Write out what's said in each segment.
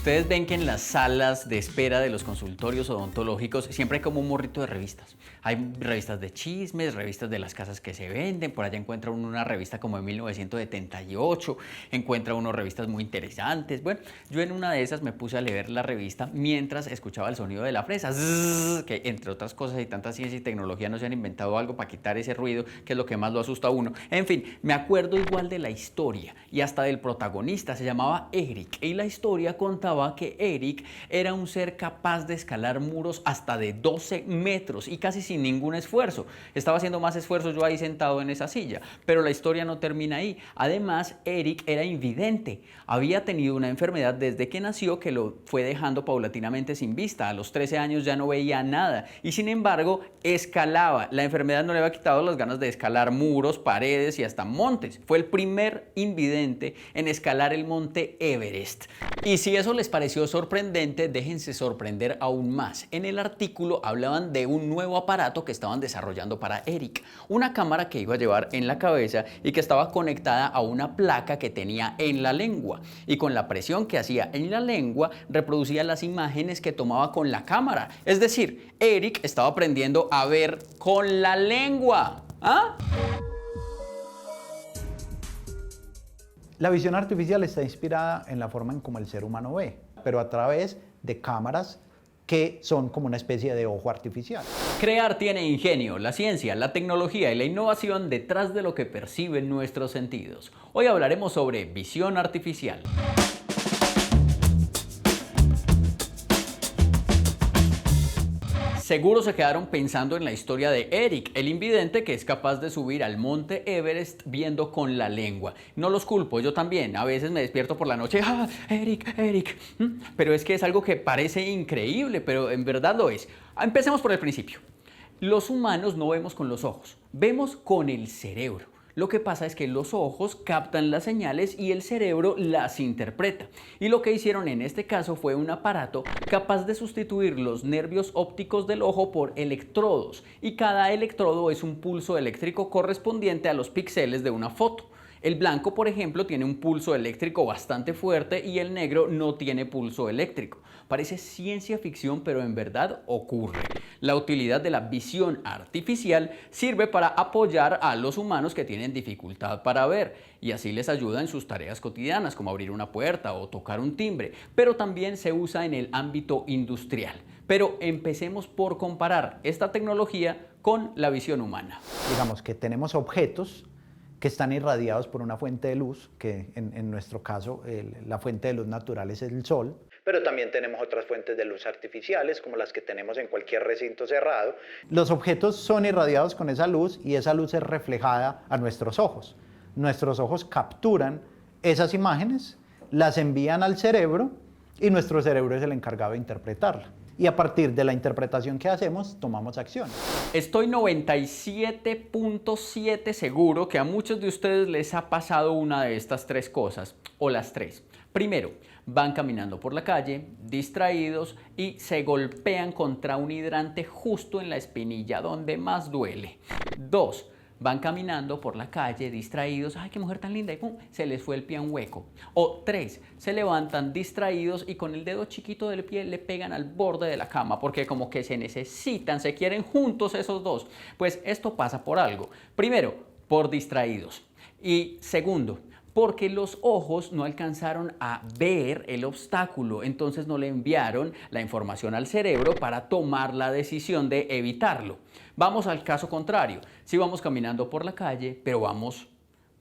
Ustedes ven que en las salas de espera de los consultorios odontológicos siempre hay como un morrito de revistas. Hay revistas de chismes, revistas de las casas que se venden, por allá encuentra uno una revista como de 1978, encuentra uno revistas muy interesantes. Bueno, yo en una de esas me puse a leer la revista mientras escuchaba el sonido de la fresa, zzz, que entre otras cosas y tanta ciencia y tecnología no se han inventado algo para quitar ese ruido, que es lo que más lo asusta a uno. En fin, me acuerdo igual de la historia y hasta del protagonista, se llamaba Eric, y la historia contaba que Eric era un ser capaz de escalar muros hasta de 12 metros y casi sin ningún esfuerzo. Estaba haciendo más esfuerzo yo ahí sentado en esa silla, pero la historia no termina ahí. Además, Eric era invidente, había tenido una enfermedad desde que nació que lo fue dejando paulatinamente sin vista. A los 13 años ya no veía nada y sin embargo escalaba. La enfermedad no le había quitado las ganas de escalar muros, paredes y hasta montes. Fue el primer invidente en escalar el monte Everest. Y si eso les pareció sorprendente, déjense sorprender aún más. En el artículo hablaban de un nuevo aparato que estaban desarrollando para Eric. Una cámara que iba a llevar en la cabeza y que estaba conectada a una placa que tenía en la lengua. Y con la presión que hacía en la lengua, reproducía las imágenes que tomaba con la cámara. Es decir, Eric estaba aprendiendo a ver con la lengua. ¿Ah? La visión artificial está inspirada en la forma en cómo el ser humano ve, pero a través de cámaras que son como una especie de ojo artificial. Crear tiene ingenio, la ciencia, la tecnología y la innovación detrás de lo que perciben nuestros sentidos. Hoy hablaremos sobre visión artificial. Seguro se quedaron pensando en la historia de Eric, el invidente que es capaz de subir al monte Everest viendo con la lengua. No los culpo, yo también. A veces me despierto por la noche, ¡ah, Eric, Eric! Pero es que es algo que parece increíble, pero en verdad lo es. Empecemos por el principio. Los humanos no vemos con los ojos, vemos con el cerebro. Lo que pasa es que los ojos captan las señales y el cerebro las interpreta. Y lo que hicieron en este caso fue un aparato capaz de sustituir los nervios ópticos del ojo por electrodos. Y cada electrodo es un pulso eléctrico correspondiente a los píxeles de una foto. El blanco, por ejemplo, tiene un pulso eléctrico bastante fuerte y el negro no tiene pulso eléctrico. Parece ciencia ficción, pero en verdad ocurre. La utilidad de la visión artificial sirve para apoyar a los humanos que tienen dificultad para ver y así les ayuda en sus tareas cotidianas como abrir una puerta o tocar un timbre, pero también se usa en el ámbito industrial. Pero empecemos por comparar esta tecnología con la visión humana. Digamos que tenemos objetos que están irradiados por una fuente de luz, que en nuestro caso la fuente de luz natural es el sol, pero también tenemos otras fuentes de luz artificiales, como las que tenemos en cualquier recinto cerrado. Los objetos son irradiados con esa luz y esa luz es reflejada a nuestros ojos. Nuestros ojos capturan esas imágenes, las envían al cerebro y nuestro cerebro es el encargado de interpretarla. Y a partir de la interpretación que hacemos, tomamos acción. Estoy 97.7 seguro que a muchos de ustedes les ha pasado una de estas tres cosas, o las tres. Primero, van caminando por la calle, distraídos y se golpean contra un hidrante justo en la espinilla donde más duele. Dos, van caminando por la calle distraídos, ¡ay, qué mujer tan linda! Y ¡pum!, se les fue el pie a un hueco. O tres, se levantan distraídos y con el dedo chiquito del pie le pegan al borde de la cama porque como que se necesitan, se quieren juntos esos dos. Pues esto pasa por algo. Primero, por distraídos. Y segundo, porque los ojos no alcanzaron a ver el obstáculo, entonces no le enviaron la información al cerebro para tomar la decisión de evitarlo. Vamos al caso contrario, si vamos caminando por la calle, pero vamos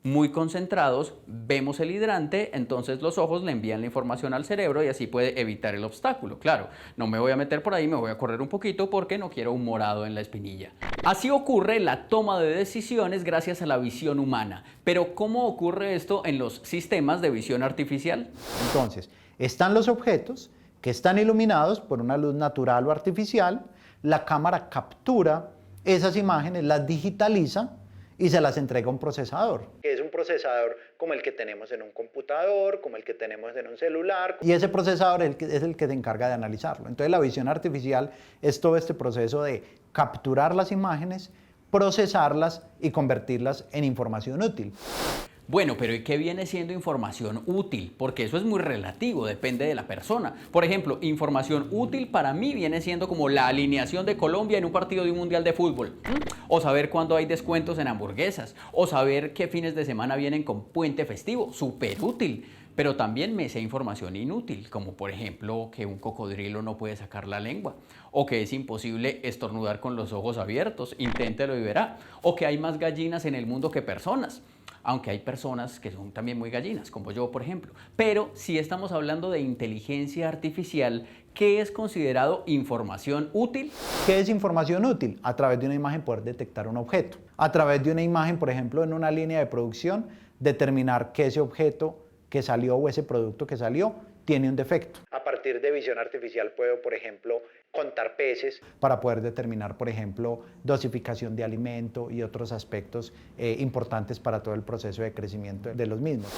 muy concentrados, vemos el hidrante, entonces los ojos le envían la información al cerebro y así puede evitar el obstáculo. Claro, no me voy a meter por ahí, me voy a correr un poquito porque no quiero un morado en la espinilla. Así ocurre la toma de decisiones gracias a la visión humana. Pero ¿cómo ocurre esto en los sistemas de visión artificial? Entonces, están los objetos que están iluminados por una luz natural o artificial, la cámara captura esas imágenes, las digitaliza y se las entrega a un procesador. Es un procesador como el que tenemos en un computador, como el que tenemos en un celular. Y ese procesador es el que se encarga de analizarlo. Entonces la visión artificial es todo este proceso de capturar las imágenes, procesarlas y convertirlas en información útil. Bueno, pero ¿y qué viene siendo información útil? Porque eso es muy relativo, depende de la persona. Por ejemplo, información útil para mí viene siendo como la alineación de Colombia en un partido de un mundial de fútbol. O saber cuándo hay descuentos en hamburguesas. O saber qué fines de semana vienen con puente festivo. Súper útil. Pero también me sé información inútil, como por ejemplo que un cocodrilo no puede sacar la lengua, o que es imposible estornudar con los ojos abiertos, inténtelo y verá, o que hay más gallinas en el mundo que personas, aunque hay personas que son también muy gallinas, como yo por ejemplo. Pero si estamos hablando de inteligencia artificial, ¿qué es considerado información útil? ¿Qué es información útil? A través de una imagen poder detectar un objeto. A través de una imagen, por ejemplo, en una línea de producción, determinar que ese objeto que salió o ese producto que salió tiene un defecto. A partir de visión artificial puedo, por ejemplo, contar peces para poder determinar, por ejemplo, dosificación de alimento y otros aspectos importantes para todo el proceso de crecimiento de los mismos.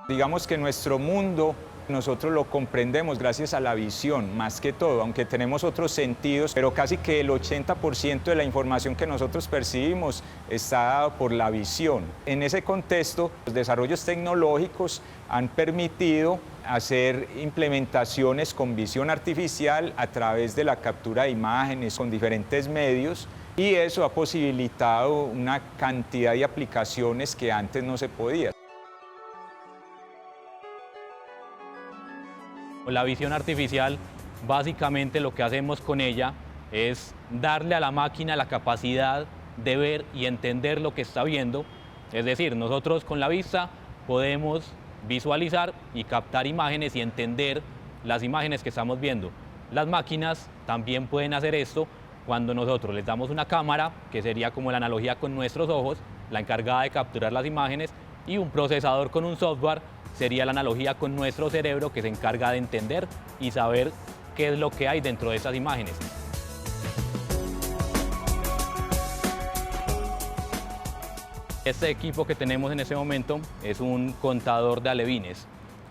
Digamos que nuestro mundo nosotros lo comprendemos gracias a la visión, más que todo, aunque tenemos otros sentidos, pero casi que el 80% de la información que nosotros percibimos está dado por la visión. En ese contexto, los desarrollos tecnológicos han permitido hacer implementaciones con visión artificial a través de la captura de imágenes con diferentes medios, y eso ha posibilitado una cantidad de aplicaciones que antes no se podía. La visión artificial, básicamente lo que hacemos con ella es darle a la máquina la capacidad de ver y entender lo que está viendo. Es decir, nosotros con la vista podemos visualizar y captar imágenes y entender las imágenes que estamos viendo. Las máquinas también pueden hacer esto cuando nosotros les damos una cámara, que sería como la analogía con nuestros ojos, la encargada de capturar las imágenes, y un procesador con un software sería la analogía con nuestro cerebro, que se encarga de entender y saber qué es lo que hay dentro de esas imágenes. Este equipo que tenemos en este momento es un contador de alevines.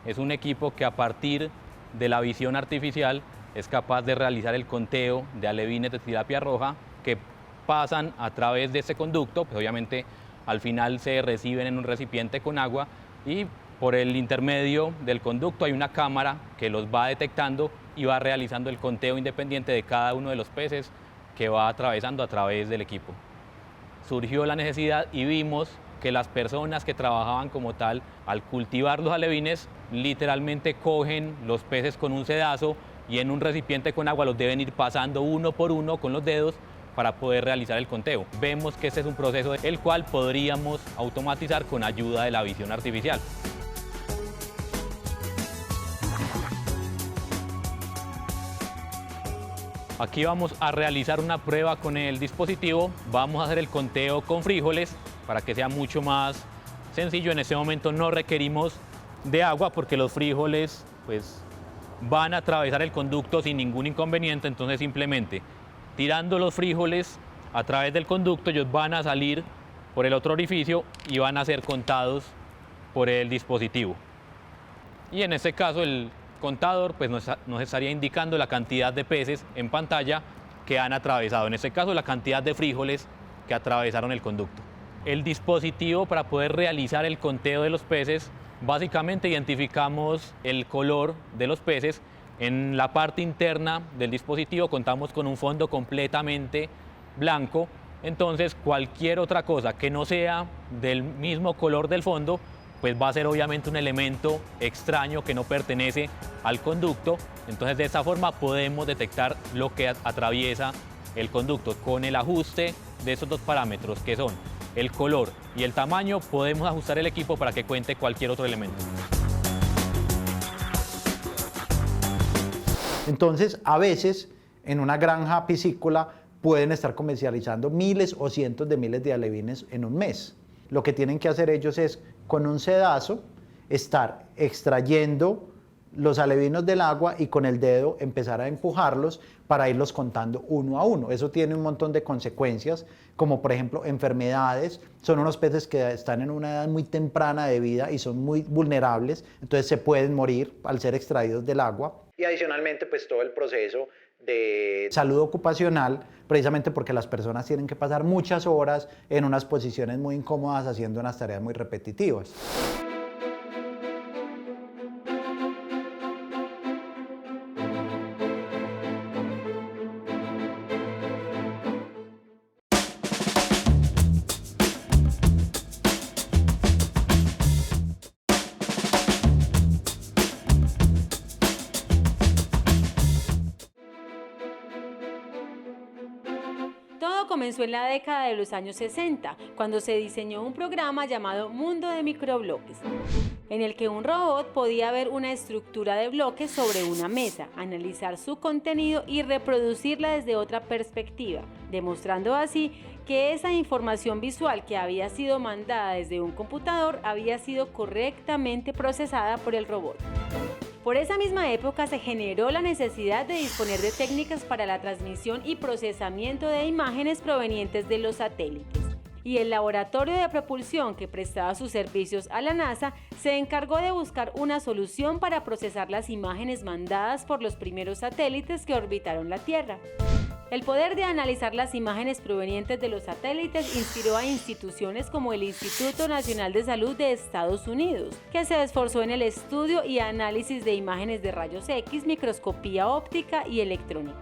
Es un equipo que a partir de la visión artificial es capaz de realizar el conteo de alevines de tilapia roja que pasan a través de este conducto. Pues obviamente al final se reciben en un recipiente con agua, y por el intermedio del conducto hay una cámara que los va detectando y va realizando el conteo independiente de cada uno de los peces que va atravesando a través del equipo. Surgió la necesidad y vimos que las personas que trabajaban como tal, al cultivar los alevines, literalmente cogen los peces con un sedazo y en un recipiente con agua los deben ir pasando uno por uno con los dedos para poder realizar el conteo. Vemos que este es un proceso el cual podríamos automatizar con ayuda de la visión artificial. Aquí vamos a realizar una prueba con el dispositivo. Vamos a hacer el conteo con frijoles para que sea mucho más sencillo. En este momento no requerimos de agua porque los frijoles pues, van a atravesar el conducto sin ningún inconveniente. Entonces simplemente tirando los frijoles a través del conducto, ellos van a salir por el otro orificio y van a ser contados por el dispositivo. Y en este caso el contador pues nos estaría indicando la cantidad de peces en pantalla que han atravesado, en este caso la cantidad de frijoles que atravesaron el conducto. El dispositivo, para poder realizar el conteo de los peces, básicamente identificamos el color de los peces. En la parte interna del dispositivo contamos con un fondo completamente blanco, entonces cualquier otra cosa que no sea del mismo color del fondo pues va a ser obviamente un elemento extraño que no pertenece al conducto. Entonces de esta forma podemos detectar lo que atraviesa el conducto. Con el ajuste de esos dos parámetros, que son el color y el tamaño, podemos ajustar el equipo para que cuente cualquier otro elemento. Entonces, a veces en una granja piscícola pueden estar comercializando miles o cientos de miles de alevines en un mes. Lo que tienen que hacer ellos es, con un sedazo, estar extrayendo los alevinos del agua y con el dedo empezar a empujarlos para irlos contando uno a uno. Eso tiene un montón de consecuencias, como por ejemplo enfermedades. Son unos peces que están en una edad muy temprana de vida y son muy vulnerables, entonces se pueden morir al ser extraídos del agua. Y adicionalmente, pues todo el proceso de salud ocupacional, precisamente porque las personas tienen que pasar muchas horas en unas posiciones muy incómodas haciendo unas tareas muy repetitivas. Todo comenzó en la década de los años 60, cuando se diseñó un programa llamado Mundo de Microbloques, en el que un robot podía ver una estructura de bloques sobre una mesa, analizar su contenido y reproducirla desde otra perspectiva, demostrando así que esa información visual que había sido mandada desde un computador había sido correctamente procesada por el robot. Por esa misma época se generó la necesidad de disponer de técnicas para la transmisión y procesamiento de imágenes provenientes de los satélites. Y el laboratorio de propulsión que prestaba sus servicios a la NASA se encargó de buscar una solución para procesar las imágenes mandadas por los primeros satélites que orbitaron la Tierra. El poder de analizar las imágenes provenientes de los satélites inspiró a instituciones como el Instituto Nacional de Salud de Estados Unidos, que se esforzó en el estudio y análisis de imágenes de rayos X, microscopía óptica y electrónica.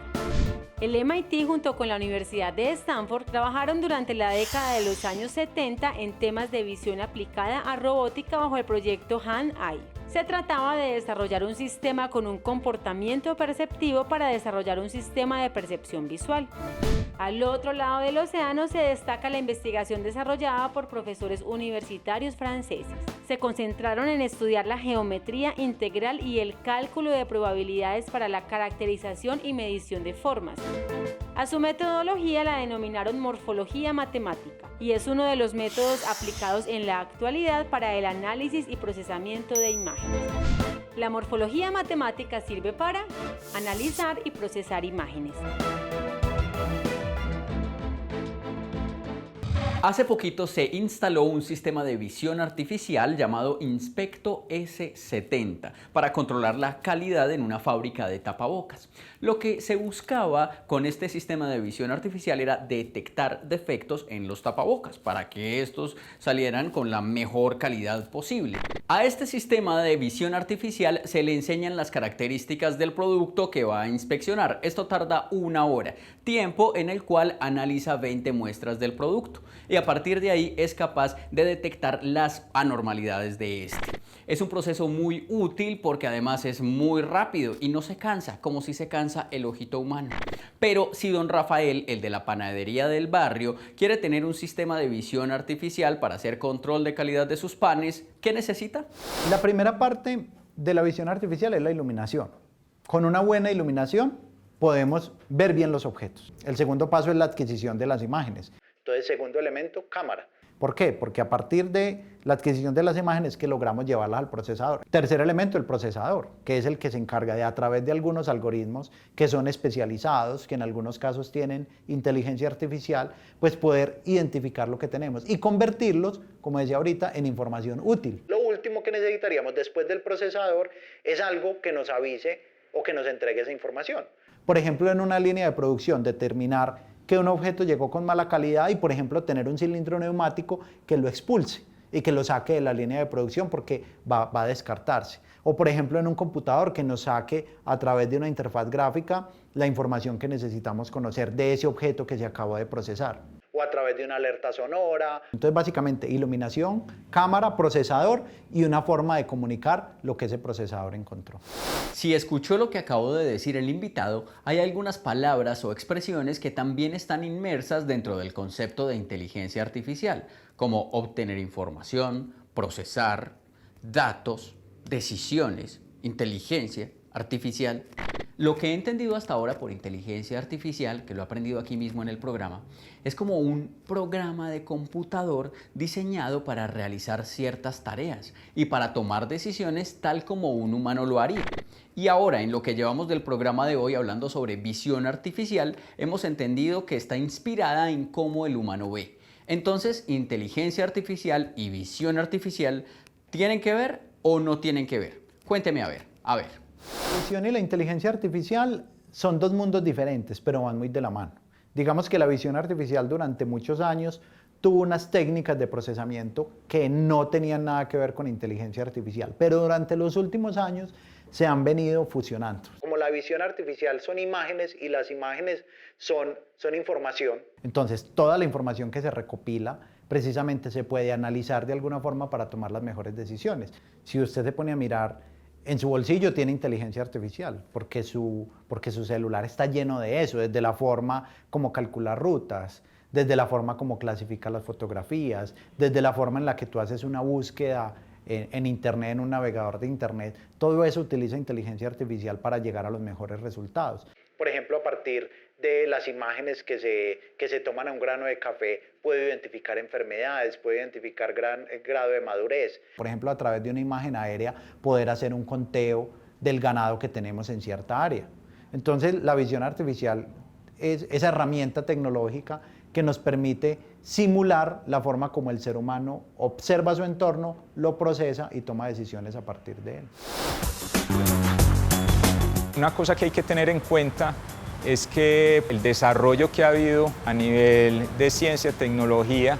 El MIT junto con la Universidad de Stanford trabajaron durante la década de los años 70 en temas de visión aplicada a robótica bajo el proyecto Hand-Eye. Se trataba de desarrollar un sistema con un comportamiento perceptivo para desarrollar un sistema de percepción visual. Al otro lado del océano se destaca la investigación desarrollada por profesores universitarios franceses. Se concentraron en estudiar la geometría integral y el cálculo de probabilidades para la caracterización y medición de formas. A su metodología la denominaron morfología matemática y es uno de los métodos aplicados en la actualidad para el análisis y procesamiento de imágenes. La morfología matemática sirve para analizar y procesar imágenes. Hace poquito se instaló un sistema de visión artificial llamado Inspecto S70 para controlar la calidad en una fábrica de tapabocas. Lo que se buscaba con este sistema de visión artificial era detectar defectos en los tapabocas para que estos salieran con la mejor calidad posible. A este sistema de visión artificial se le enseñan las características del producto que va a inspeccionar. Esto tarda 1 hora, tiempo en el cual analiza 20 muestras del producto. Y a partir de ahí es capaz de detectar las anormalidades de este. Es un proceso muy útil porque además es muy rápido y no se cansa, como si se cansa el ojito humano. Pero si don Rafael, el de la panadería del barrio, quiere tener un sistema de visión artificial para hacer control de calidad de sus panes, ¿qué necesita? La primera parte de la visión artificial es la iluminación. Con una buena iluminación podemos ver bien los objetos. El segundo paso es la adquisición de las imágenes. Entonces, segundo elemento, cámara. ¿Por qué? Porque a partir de la adquisición de las imágenes que logramos llevarlas al procesador. Tercer elemento, el procesador, que es el que se encarga de, a través de algunos algoritmos que son especializados, que en algunos casos tienen inteligencia artificial, pues poder identificar lo que tenemos y convertirlos, como decía ahorita, en información útil. Lo último que necesitaríamos después del procesador es algo que nos avise o que nos entregue esa información. Por ejemplo, en una línea de producción, determinar que un objeto llegó con mala calidad y, por ejemplo, tener un cilindro neumático que lo expulse y que lo saque de la línea de producción porque va a descartarse. O, por ejemplo, en un computador que nos saque a través de una interfaz gráfica la información que necesitamos conocer de ese objeto que se acabó de procesar. O a través de una alerta sonora. Entonces, básicamente, iluminación, cámara, procesador y una forma de comunicar lo que ese procesador encontró. Si escuchó lo que acabó de decir el invitado, hay algunas palabras o expresiones que también están inmersas dentro del concepto de inteligencia artificial, como obtener información, procesar, datos, decisiones, inteligencia artificial. Lo que he entendido hasta ahora por inteligencia artificial, que lo he aprendido aquí mismo en el programa, es como un programa de computador diseñado para realizar ciertas tareas y para tomar decisiones tal como un humano lo haría. Y ahora, en lo que llevamos del programa de hoy hablando sobre visión artificial, hemos entendido que está inspirada en cómo el humano ve. Entonces, inteligencia artificial y visión artificial, ¿tienen que ver o no tienen que ver? Cuénteme a ver. La visión y la inteligencia artificial son dos mundos diferentes, pero van muy de la mano. Digamos que la visión artificial durante muchos años tuvo unas técnicas de procesamiento que no tenían nada que ver con inteligencia artificial, pero durante los últimos años se han venido fusionando. Como la visión artificial son imágenes y las imágenes son información, entonces toda la información que se recopila precisamente se puede analizar de alguna forma para tomar las mejores decisiones. Si usted se pone a mirar, en su bolsillo tiene inteligencia artificial, porque su celular está lleno de eso, desde la forma como calcular rutas, desde la forma como clasifica las fotografías, desde la forma en la que tú haces una búsqueda en internet, en un navegador de internet. Todo eso utiliza inteligencia artificial para llegar a los mejores resultados. Por ejemplo, a partir de las imágenes que se toman a un grano de café, puede identificar enfermedades, puede identificar grado de madurez. Por ejemplo, a través de una imagen aérea, poder hacer un conteo del ganado que tenemos en cierta área. Entonces, la visión artificial es esa herramienta tecnológica que nos permite simular la forma como el ser humano observa su entorno, lo procesa y toma decisiones a partir de él. Una cosa que hay que tener en cuenta es que el desarrollo que ha habido a nivel de ciencia y tecnología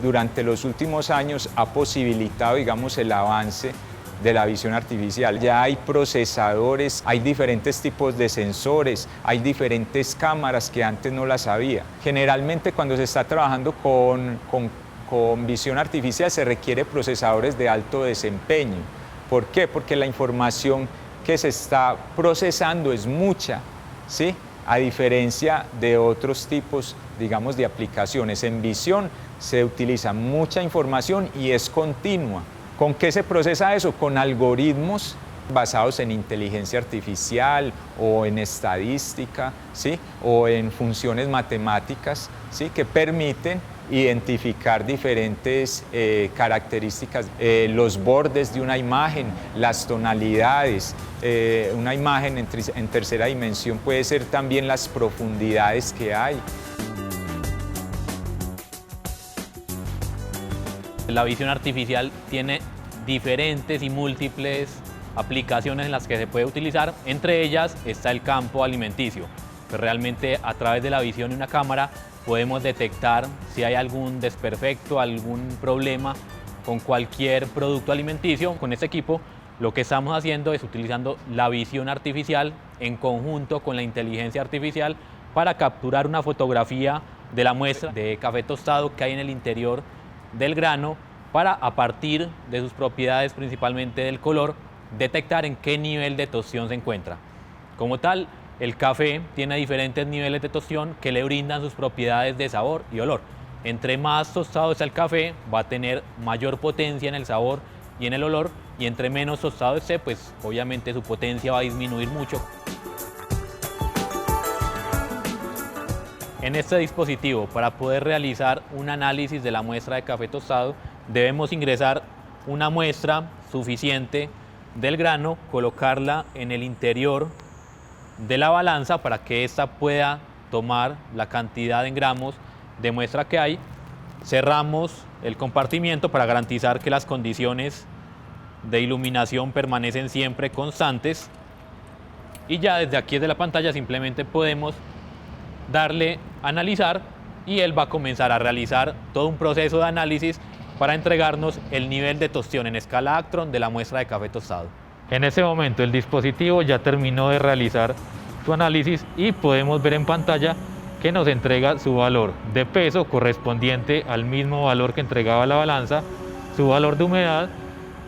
durante los últimos años ha posibilitado, digamos, el avance de la visión artificial. Ya hay procesadores, hay diferentes tipos de sensores, hay diferentes cámaras que antes no las había. Generalmente cuando se está trabajando con visión artificial se requiere procesadores de alto desempeño. ¿Por qué? Porque la información que se está procesando es mucha, ¿sí? A diferencia de otros tipos, digamos, de aplicaciones. En visión se utiliza mucha información y es continua. ¿Con qué se procesa eso? Con algoritmos basados en inteligencia artificial o en estadística, ¿sí? O en funciones matemáticas, ¿sí? Que permiten identificar diferentes características, los bordes de una imagen, las tonalidades. Una imagen en tercera dimensión puede ser también las profundidades que hay. La visión artificial tiene diferentes y múltiples aplicaciones en las que se puede utilizar. Entre ellas está el campo alimenticio. Pues realmente a través de la visión de una cámara podemos detectar si hay algún desperfecto, algún problema con cualquier producto alimenticio. Con este equipo lo que estamos haciendo es utilizando la visión artificial en conjunto con la inteligencia artificial para capturar una fotografía de la muestra de café tostado que hay en el interior del grano, para a partir de sus propiedades, principalmente del color, detectar en qué nivel de tostión se encuentra. Como tal, el café tiene diferentes niveles de tostión que le brindan sus propiedades de sabor y olor. Entre más tostado está el café, va a tener mayor potencia en el sabor y en el olor, y entre menos tostado esté, pues obviamente su potencia va a disminuir mucho. En este dispositivo, para poder realizar un análisis de la muestra de café tostado, debemos ingresar una muestra suficiente del grano, colocarla en el interior de la balanza para que ésta pueda tomar la cantidad en gramos de muestra que hay. Cerramos el compartimiento para garantizar que las condiciones de iluminación permanecen siempre constantes, y ya desde aquí, desde la pantalla, simplemente podemos darle a analizar y él va a comenzar a realizar todo un proceso de análisis para entregarnos el nivel de tostión en escala Actron de la muestra de café tostado. En ese momento el dispositivo ya terminó de realizar su análisis y podemos ver en pantalla que nos entrega su valor de peso correspondiente al mismo valor que entregaba la balanza, su valor de humedad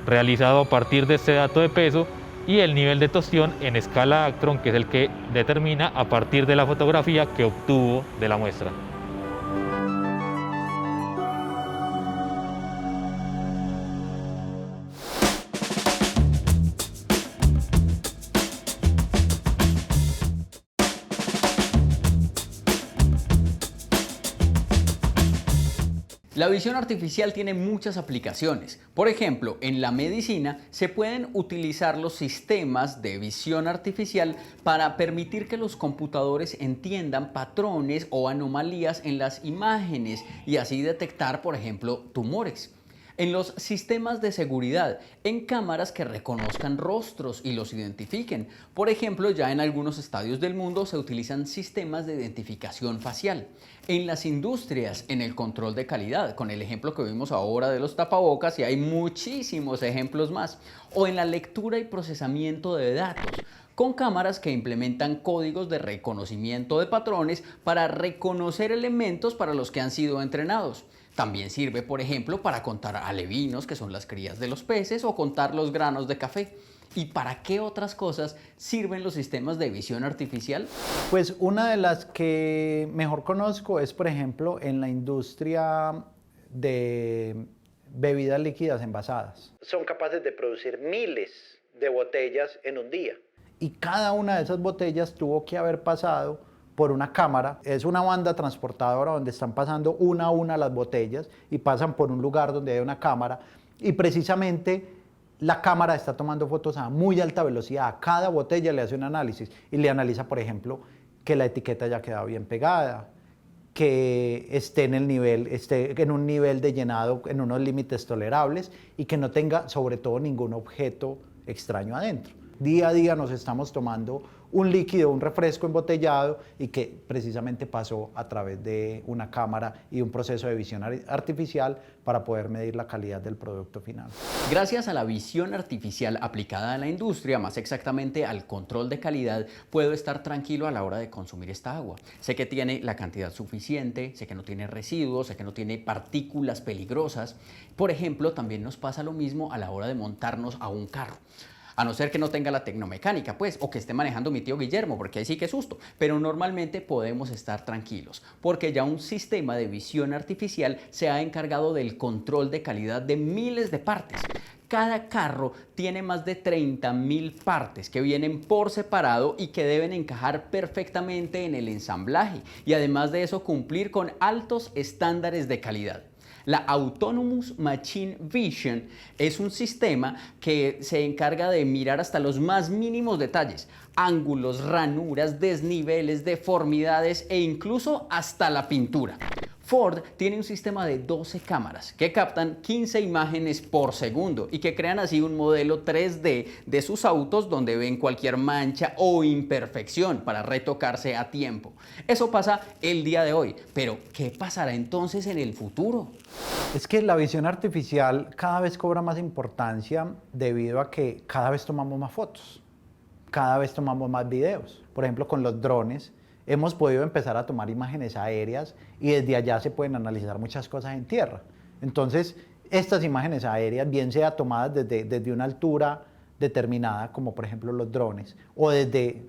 realizado a partir de este dato de peso y el nivel de tostión en escala Actron, que es el que determina a partir de la fotografía que obtuvo de la muestra. La visión artificial tiene muchas aplicaciones. Por ejemplo, en la medicina se pueden utilizar los sistemas de visión artificial para permitir que los computadores entiendan patrones o anomalías en las imágenes y así detectar, por ejemplo, tumores. en los sistemas de seguridad, en cámaras que reconozcan rostros y los identifiquen. Por ejemplo, ya en algunos estadios del mundo se utilizan sistemas de identificación facial. En las industrias, en el control de calidad, con el ejemplo que vimos ahora de los tapabocas, y hay muchísimos ejemplos más. O en la lectura y procesamiento de datos, con cámaras que implementan códigos de reconocimiento de patrones para reconocer elementos para los que han sido entrenados. También sirve, por ejemplo, para contar alevinos, que son las crías de los peces, o contar los granos de café. ¿Y para qué otras cosas sirven los sistemas de visión artificial? Pues una de las que mejor conozco es, por ejemplo, en la industria de bebidas líquidas envasadas. Son capaces de producir miles de botellas en un día. Y cada una de esas botellas tuvo que haber pasado por una cámara. Es una banda transportadora donde están pasando una a una las botellas y pasan por un lugar donde hay una cámara. Y precisamente la cámara está tomando fotos a muy alta velocidad. A cada botella le hace un análisis y le analiza, por ejemplo, que la etiqueta haya quedado bien pegada, que esté en un nivel de llenado en unos límites tolerables y que no tenga sobre todo ningún objeto extraño adentro. Día a día nos estamos tomando un líquido, un refresco embotellado y que precisamente pasó a través de una cámara y un proceso de visión artificial para poder medir la calidad del producto final. Gracias a la visión artificial aplicada a la industria, más exactamente al control de calidad, puedo estar tranquilo a la hora de consumir esta agua. Sé que tiene la cantidad suficiente, sé que no tiene residuos, sé que no tiene partículas peligrosas. Por ejemplo, también nos pasa lo mismo a la hora de montarnos a un carro. A no ser que no tenga la tecnomecánica, pues, o que esté manejando mi tío Guillermo, porque ahí sí que es susto. Pero normalmente podemos estar tranquilos, porque ya un sistema de visión artificial se ha encargado del control de calidad de miles de partes. Cada carro tiene más de 30.000 partes que vienen por separado y que deben encajar perfectamente en el ensamblaje y además de eso cumplir con altos estándares de calidad. La Autonomous Machine Vision es un sistema que se encarga de mirar hasta los más mínimos detalles, ángulos, ranuras, desniveles, deformidades e incluso hasta la pintura. Ford tiene un sistema de 12 cámaras que captan 15 imágenes por segundo y que crean así un modelo 3D de sus autos donde ven cualquier mancha o imperfección para retocarse a tiempo. Eso pasa el día de hoy, pero ¿qué pasará entonces en el futuro? Es que la visión artificial cada vez cobra más importancia debido a que cada vez tomamos más fotos, cada vez tomamos más videos. Por ejemplo, con los drones hemos podido empezar a tomar imágenes aéreas y desde allá se pueden analizar muchas cosas en tierra. Entonces, estas imágenes aéreas, bien sea tomadas desde una altura determinada, como por ejemplo los drones, o desde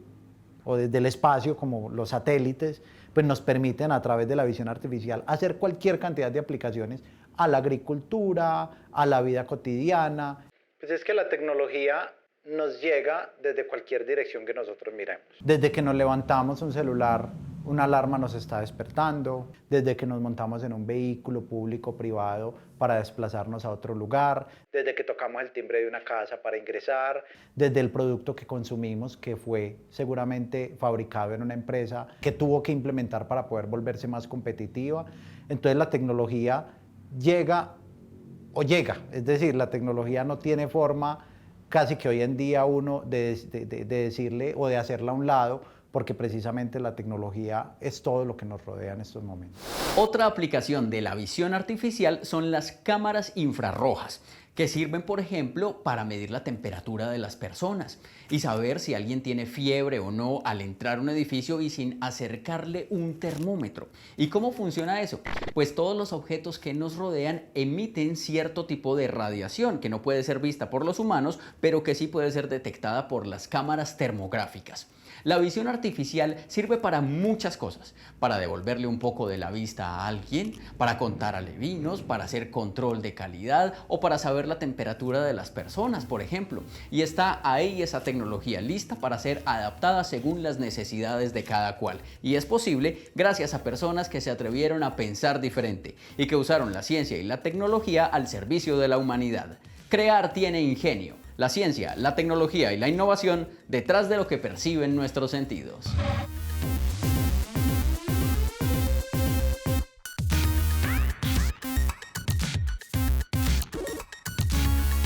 el espacio, como los satélites, pues nos permiten a través de la visión artificial hacer cualquier cantidad de aplicaciones a la agricultura, a la vida cotidiana. Pues es que la tecnología nos llega desde cualquier dirección que nosotros miremos. Desde que nos levantamos un celular, una alarma nos está despertando, desde que nos montamos en un vehículo público o privado para desplazarnos a otro lugar, desde que tocamos el timbre de una casa para ingresar, desde el producto que consumimos que fue seguramente fabricado en una empresa que tuvo que implementar para poder volverse más competitiva. Entonces la tecnología llega, es decir, la tecnología no tiene forma casi que hoy en día uno de decirle o de hacerla a un lado, porque precisamente la tecnología es todo lo que nos rodea en estos momentos. Otra aplicación de la visión artificial son las cámaras infrarrojas, que sirven, por ejemplo, para medir la temperatura de las personas y saber si alguien tiene fiebre o no al entrar a un edificio y sin acercarle un termómetro. ¿Y cómo funciona eso? Pues todos los objetos que nos rodean emiten cierto tipo de radiación que no puede ser vista por los humanos, pero que sí puede ser detectada por las cámaras termográficas. La visión artificial sirve para muchas cosas, para devolverle un poco de la vista a alguien, para contar alevinos, para hacer control de calidad o para saber la temperatura de las personas, por ejemplo. Y está ahí esa tecnología lista para ser adaptada según las necesidades de cada cual. Y es posible gracias a personas que se atrevieron a pensar diferente y que usaron la ciencia y la tecnología al servicio de la humanidad. Crear tiene ingenio. La ciencia, la tecnología y la innovación detrás de lo que perciben nuestros sentidos.